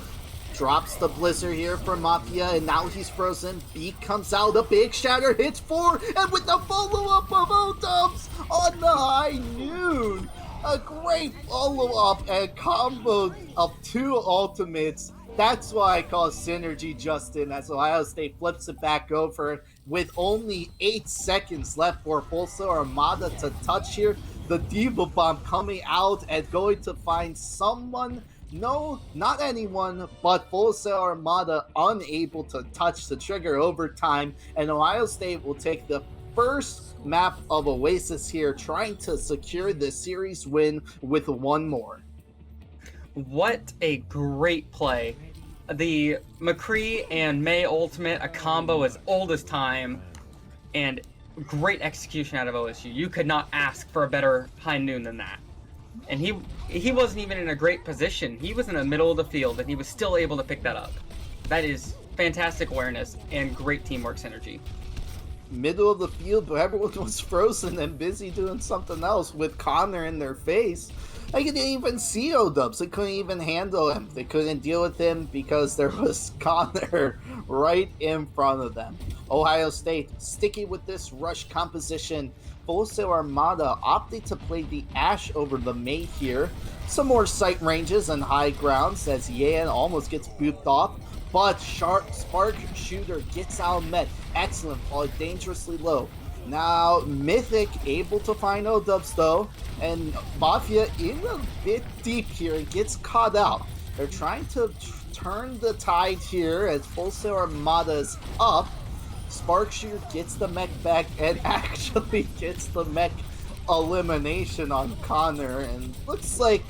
Drops the Blizzard here for Mafia, and now he's frozen. Beat comes out, the big shatter hits 4, and with the follow-up of O-Dubs on the high noon. A great follow-up and combo of 2 ultimates. That's why I call synergy, Justin, as Ohio State flips it back over with only 8 seconds left for Full Armada to touch here. The Diva Bomb coming out and going to find someone. No, not anyone, but Full Armada unable to touch the trigger overtime, and Ohio State will take the first map of Oasis here, trying to secure the series win with 1 more. What a great play. The McCree and May ultimate, a combo as old as time, and great execution out of OSU. You could not ask for a better high noon than that. And he wasn't even in a great position. He was in the middle of the field, and he was still able to pick that up. That is fantastic awareness and great teamwork synergy. Middle of the field, but everyone was frozen and busy doing something else with Connor in their face. I couldn't even see O-Dubs. They couldn't even handle him. They couldn't deal with him because there was Connor right in front of them. Ohio State sticking with this rush composition. Full Armada opted to play the Ashe over the May here. Some more sight ranges and high grounds as Yan almost gets booped off, but Spark Shooter gets out of met. Excellent, fall dangerously low. Now Mythic able to find O-Dubs though, and Mafia in a bit deep here and gets caught out. They're trying to turn the tide here as Full Armada is up. Spark Shooter gets the mech back and actually gets the mech elimination on Connor, and looks like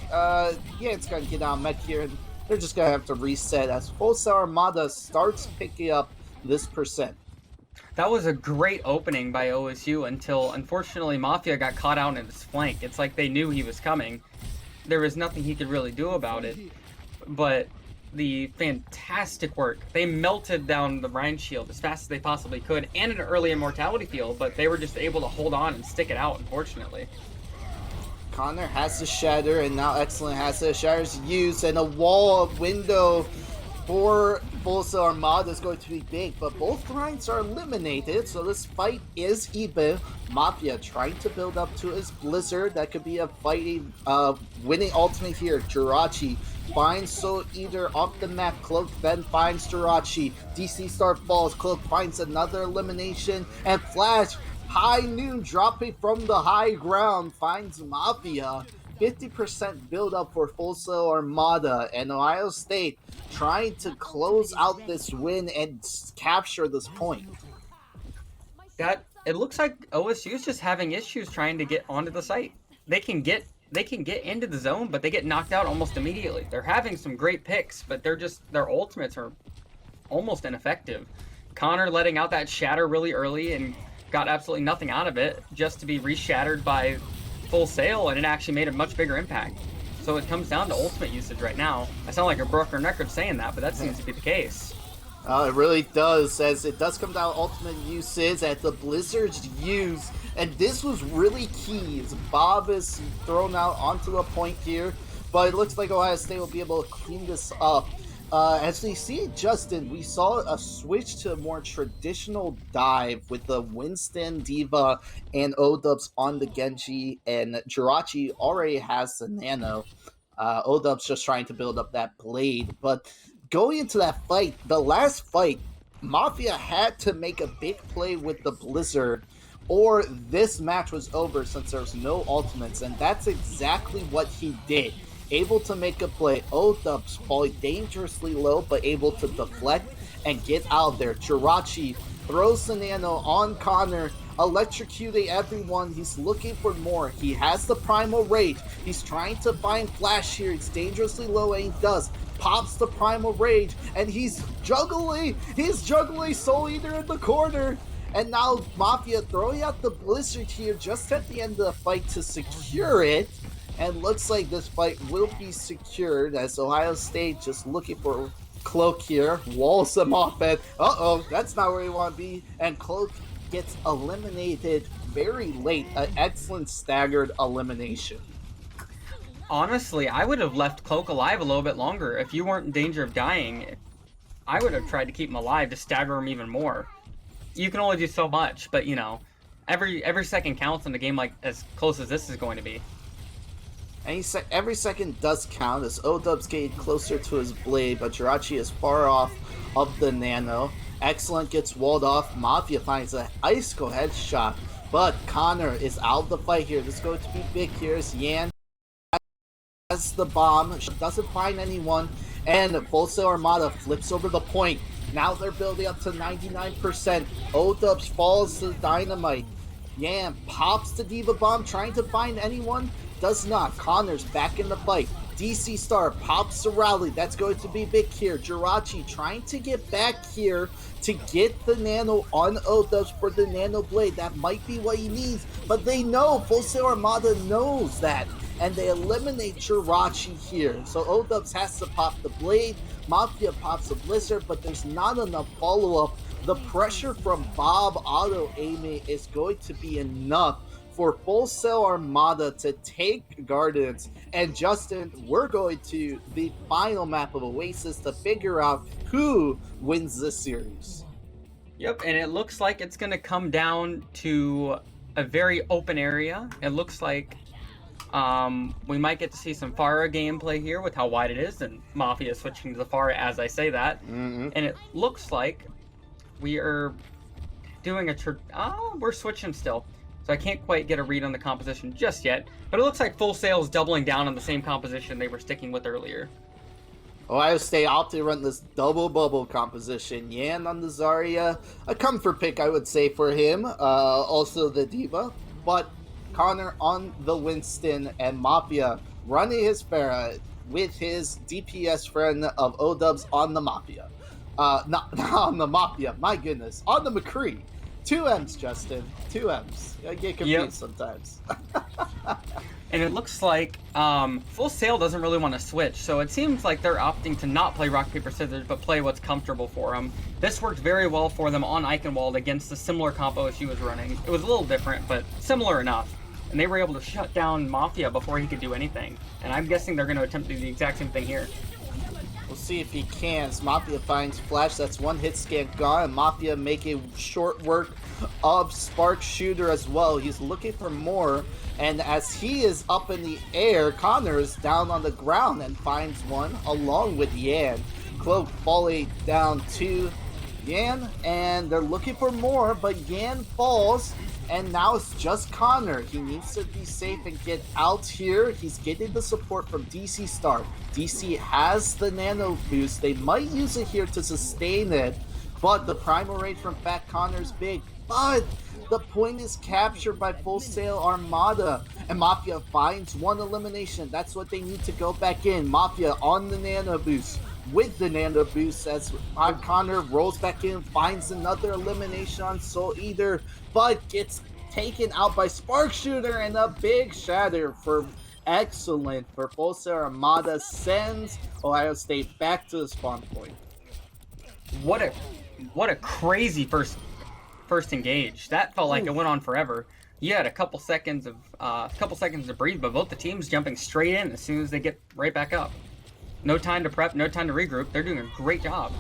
it's gonna get out mech here, and they're just gonna have to reset as Full Armada starts picking up this percent. That was a great opening by OSU until, unfortunately, Mafia got caught out in his flank. It's like they knew he was coming. There was nothing he could really do about it. But the fantastic work. They melted down the Ryan Shield as fast as they possibly could, and an early immortality field, but they were just able to hold on and stick it out, unfortunately. Connor has the shatter, and now Excellent has the shatters used, and a wall of window for Full Armada is going to be big, but both lines are eliminated, so this fight is even. Mafia trying to build up to his Blizzard. That could be a fighting, winning ultimate here. Jirachi finds Soul Eater off the map. Cloak then finds Jirachi. DC Star falls. Cloak finds another elimination, and Flash, high noon dropping from the high ground, finds Mafia. 50% build up for Full Armada, and Ohio State trying to close out this win and capture this point. It looks like OSU is just having issues trying to get onto the site. They can get into the zone, but they get knocked out almost immediately. They're having some great picks, but their ultimates are almost ineffective. Connor letting out that shatter really early and got absolutely nothing out of it, just to be reshattered by Full Sail, and it actually made a much bigger impact. So it comes down to ultimate usage right now. I sound like a broken record saying that, but that seems to be the case. It really does, as it does come down to ultimate uses at the Blizzard's use, and this was really key. As Bob is thrown out onto the point here, but it looks like Ohio State will be able to clean this up. As we see Justin, we saw a switch to a more traditional dive with the Winston, Diva, and Odubs on the Genji, and Jirachi already has the Nano. Odubs just trying to build up that blade, but going into that fight, the last fight, Mafia had to make a big play with the Blizzard, or this match was over since there was no ultimates, and that's exactly what he did. Able to make a play. Odubs falling dangerously low, but able to deflect and get out there. Jirachi throws the Nano on Connor, electrocuting everyone. He's looking for more. He has the Primal Rage. He's trying to find Flash here. He's dangerously low, and he does. Pops the Primal Rage, and he's juggling Soul Eater in the corner. And now Mafia throwing out the Blizzard here just at the end of the fight to secure it. And looks like this fight will be secured as Ohio State just looking for Cloak here. Walls him off, and that's not where you want to be. And Cloak gets eliminated very late. An excellent staggered elimination. Honestly, I would have left Cloak alive a little bit longer. If you weren't in danger of dying, I would have tried to keep him alive to stagger him even more. You can only do so much, but you know, every second counts in a game like as close as this is going to be. Every second does count as Odubs getting closer to his blade, but Jirachi is far off of the Nano. Excellent gets walled off. Mafia finds an Icicle headshot, but Connor is out of the fight here. This is going to be big here as Yan has the bomb, doesn't find anyone, and Full Sail Armada flips over the point. Now they're building up to 99%. Odubs falls to the dynamite. Yan pops the Diva Bomb, trying to find anyone. Does not. Connor's back in the fight. DC Star pops the rally. That's going to be big here. Jirachi trying to get back here to get the Nano on Odubs for the Nano Blade. That might be what he needs, but they know. Full Sail Armada knows that, and they eliminate Jirachi here. So Odubs has to pop the Blade. Mafia pops the Blizzard, but there's not enough follow-up. The pressure from Bob auto-aiming is going to be enough for Full Sail Armada to take Gardens. And Justin, we're going to the final map of Oasis to figure out who wins this series. Yep, and it looks like it's going to come down to a very open area. It looks like we might get to see some Pharah gameplay here with how wide it is, and Mafia is switching to the Pharah as I say that. And it looks like we are doing we're switching still. So I can't quite get a read on the composition just yet, but it looks like Full Sail is doubling down on the same composition they were sticking with earlier. Ohio State opted to run this double bubble composition. Yan on the Zarya, a comfort pick I would say for him, also the Diva, but Connor on the Winston, and Mafia running his Pharah with his DPS friend of Odubs on the Mafia. Not on the Mafia, my goodness, on the McCree. 2 M's, Justin. 2 M's. I get confused sometimes. And it looks like Full Sail doesn't really want to switch, so it seems like they're opting to not play rock, paper, scissors, but play what's comfortable for them. This worked very well for them on Eichenwald against the similar compo she was running. It was a little different, but similar enough. And they were able to shut down Mafia before he could do anything. And I'm guessing they're going to attempt to do the exact same thing here. We'll see if he can. As Mafia finds Flash, that's one hit scan gone, and Mafia making short work of Spark Shooter as well. He's looking for more, and as he is up in the air, Connor is down on the ground and finds one along with Yan. Cloak falling down to Yan, and they're looking for more, but Yan falls. And now it's just Connor. He needs to be safe and get out here. He's getting the support from DC Star. DC has the Nano boost. They might use it here to sustain it, but the Primal Rage from Fat Connor is big. But The point is captured by Full Sail Armada, and Mafia finds one elimination. That's what they need to go back in. Mafia on the Nano Boost. With the Nano Boost, as Connor rolls back in, finds another elimination on Soul Eater, but gets taken out by Spark Shooter, and a big shatter for excellent for Full Sail Armada sends Ohio State back to the spawn point. What a crazy first engage. That felt like it went on forever. You had a couple seconds to breathe, but both the teams jumping straight in as soon as they get right back up. No time to prep, no time to regroup. They're doing a great job.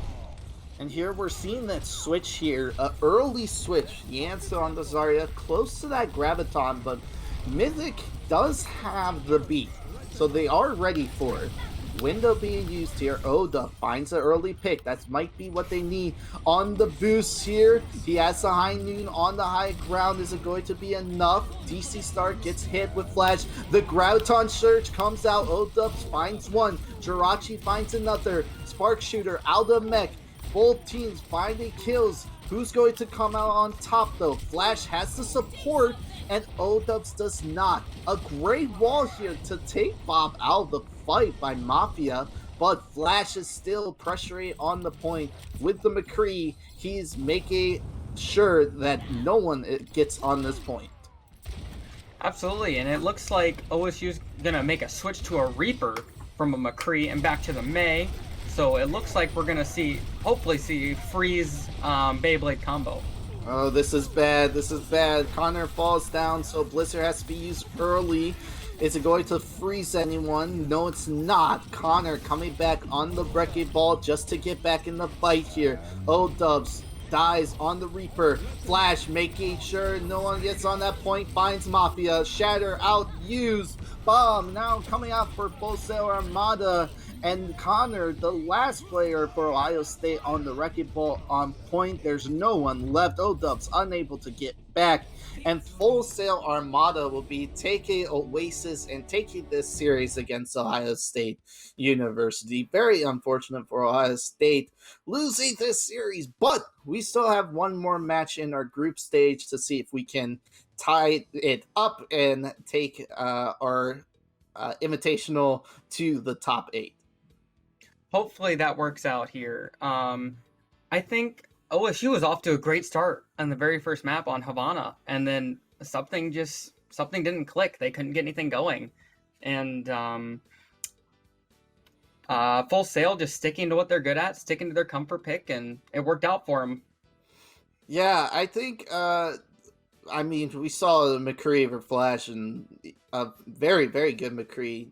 And here we're seeing that switch here, an early switch. Yansa on the Zarya, close to that Graviton, but Mythic does have the beat, so they are ready for it. Window being used here. Oda finds an early pick. That might be what they need on the boost here. He has the high noon on the high ground. Is it going to be enough? DC Star gets hit with flash. The Graviton Surge comes out. Oda finds one. Jirachi finds another. Spark Shooter, Alda Mech. Both teams finding kills. Who's going to come out on top though? Flash has the support, and O-Dubs does not. A great wall here to take Bob out of the fight by Mafia, but Flash is still pressuring on the point with the McCree. He's making sure that no one gets on this point. Absolutely, and it looks like OSU's gonna make a switch to a Reaper from a McCree and back to the May. So it looks like we're gonna hopefully see Freeze Beyblade combo. Oh, this is bad. This is bad. Connor falls down, so Blizzard has to be used early. Is it going to freeze anyone? No, it's not. Connor coming back on the Wrecking Ball just to get back in the fight here. O-Dubs dies on the Reaper. Flash making sure no one gets on that point. Finds Mafia. Shatter out. Use. Bomb now coming out for Full Sail Armada. And Connor, the last player for Ohio State on the Wrecking Ball on point. There's no one left. O-Dubs unable to get back. And Full Sail Armada will be taking Oasis and taking this series against Ohio State University. Very unfortunate for Ohio State losing this series, but we still have one more match in our group stage to see if we can tie it up and take our Invitational to the top 8. Hopefully that works out here. I think OSU was off to a great start on the very first map on Havana, and then something didn't click. They couldn't get anything going, and Full Sail just sticking to what they're good at, sticking to their comfort pick, and it worked out for them. Yeah, I think. I mean, we saw the McCree for Flash, and a very, very good McCree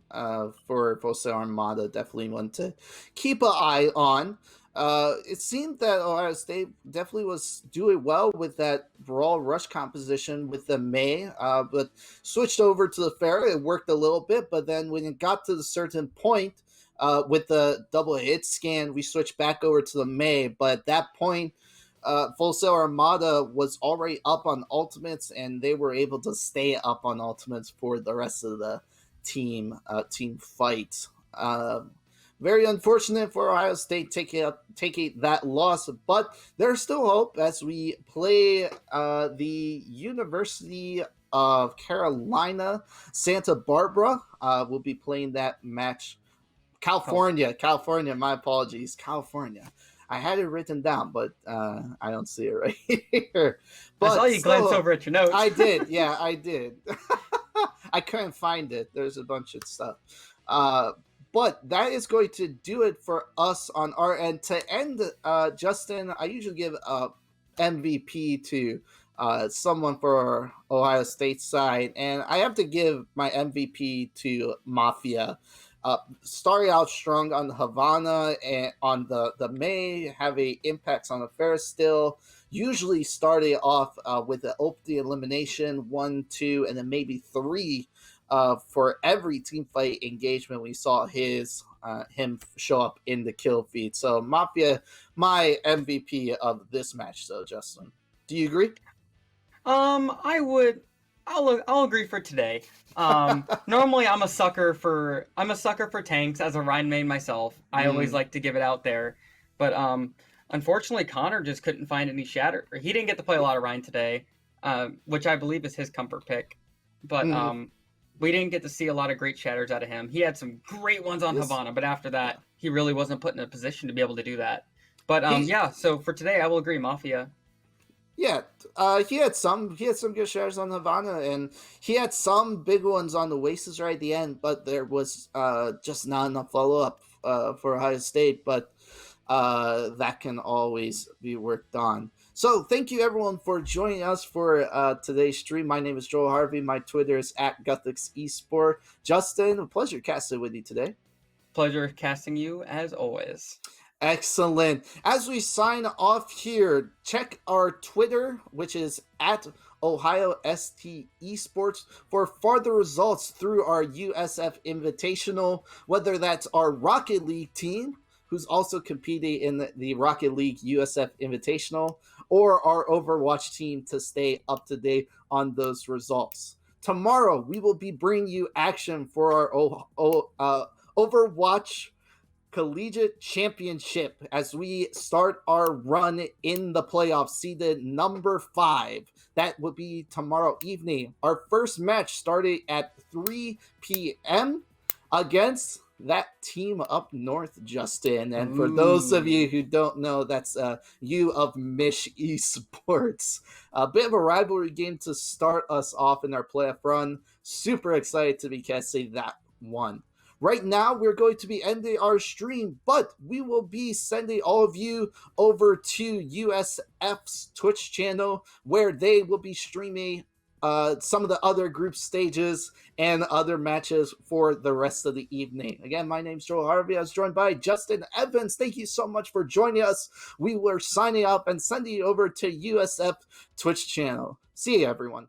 for Full Sail Armada. Definitely one to keep an eye on. It seemed that Ohio State definitely was doing well with that Brawl Rush composition with the May, but switched over to the Fair. It worked a little bit, but then when it got to the certain point with the double hit scan, we switched back over to the May. But at that point, Full Sail Armada was already up on ultimates, and they were able to stay up on ultimates for the rest of the team fight. Very unfortunate for Ohio State taking that loss, but there's still hope as we play the University of Carolina, Santa Barbara. We'll be playing that match. California, my apologies, California. I had it written down, but I don't see it right here. But I saw you glance over at your notes. I did. Yeah, I did. I couldn't find it. There's a bunch of stuff. But that is going to do it for us on our end. To end, Justin, I usually give a MVP to someone for Ohio State side, and I have to give my MVP to Mafia. Starting out strong on the Havana and on the May, having impacts on the fair still. Usually starting off with an opening elimination, 1, 2, and then maybe 3 for every team fight engagement. We saw him show up in the kill feed. So Mafia, my MVP of this match. So Justin, do you agree? I'll agree for today. Normally I'm a sucker for tanks as a Rhine main myself. I always like to give it out there. But unfortunately Connor just couldn't find any shatter. He didn't get to play a lot of Rhine today. which I believe is his comfort pick. But Mhm. we didn't get to see a lot of great shatters out of him. He had some great ones on Yes. Havana, but after that, he really wasn't put in a position to be able to do that. But He yeah, so for today, I will agree, Mafia. Yeah, he had some good shares on Havana, and he had some big ones on the Oasis right at the end, but there was just not enough follow up for Ohio State. But that can always be worked on. So thank you everyone for joining us for today's stream. My name is Joel Harvey. My Twitter is at Guthix Esport. Justin, a pleasure casting with you today. Pleasure casting you as always. Excellent. As we sign off here, check our Twitter, which is at Ohio ST Esports, for further results through our USF Invitational, whether that's our Rocket League team, who's also competing in the Rocket League USF Invitational, or our Overwatch team to stay up to date on those results. Tomorrow, we will be bringing you action for our Overwatch Collegiate Championship as we start our run in the playoffs, seeded number 5. That will be tomorrow evening. Our first match started at 3 p.m. against that team up north, Justin. And for those of you Ooh. who don't know, that's U of Mich Esports. A bit of a rivalry game to start us off in our playoff run. Super excited to be casting that one. Right now, we're going to be ending our stream, but we will be sending all of you over to USF's Twitch channel, where they will be streaming some of the other group stages and other matches for the rest of the evening. Again, my name's Joel Harvey. I was joined by Justin Evans. Thank you so much for joining us. We were signing up and sending you over to USF Twitch channel. See you, everyone.